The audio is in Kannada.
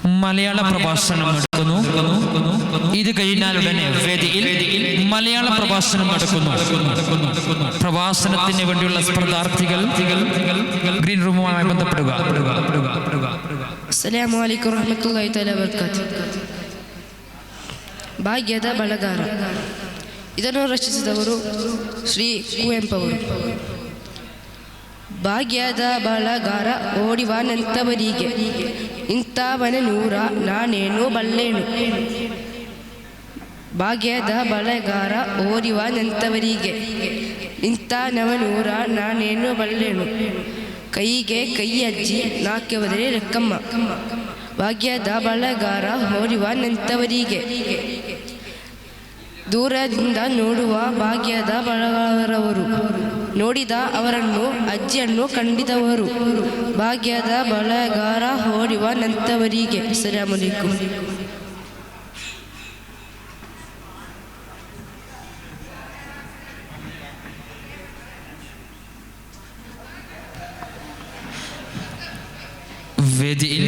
മലയാള പ്രഭാഷണം നടക്കുന്നു. ഇത് കഴിഞ്ഞാൽ ഉടനെ വേദിയിൽ മലയാള പ്രഭാഷണം നടക്കുന്നു. പ്രഭാഷണത്തിന് വേണ്ടിയുള്ള സ്പർധാർത്ഥികൾ ഗ്രീൻ റൂമുമായി ബന്ധപ്പെടുക. അസ്സലാമു അലൈക്കും വറഹ്മത്തുള്ളാഹി തആല വബറകാതുഹു. ಭಾಗ್ಯದ ಬಳಗಾರ. ಇದನ್ನು ರಚಿಸಿದವರು ಶ್ರೀ ಕುವೆಂಪು ಅವರು. ಭಾಗ್ಯದ ಬಳಗಾರ ಓಡಿವ ನಂತವರಿಗೆ ಇಂಥವನ ನೂರ ನಾನೇನು ಬಲ್ಲೇನು. ಭಾಗ್ಯದ ಬಳಗಾರ ಓಡಿವ ನಂತವರಿಗೆ ಇಂಥವನ ನೂರ ನಾನೇನು ಬಲ್ಲೇನು. ಕೈಗೆ ಕೈ ಅಜ್ಜಿ ನಾಕೆ ಬದಲೇ ಲೆಕ್ಕಮ್ಮ. ಭಾಗ್ಯದ ಬಳಗಾರ ಓಡಿವ ನಂತವರಿಗೆ ದೂರದಿಂದ ನೋಡುವ ಭಾಗ್ಯದ ಬಳಗಾರವರು ನೋಡಿದ ಅವರನ್ನು ಅಜ್ಜಿಯನ್ನು ಕಂಡಿದವರು. ಭಾಗ್ಯದ ಬಳಗಾರ ಓಡಿವ ನಂತವರಿಗೆ. ಅಸ್ಸಲಾಮು ಅಲೈಕುಂ. വേദിയിൽ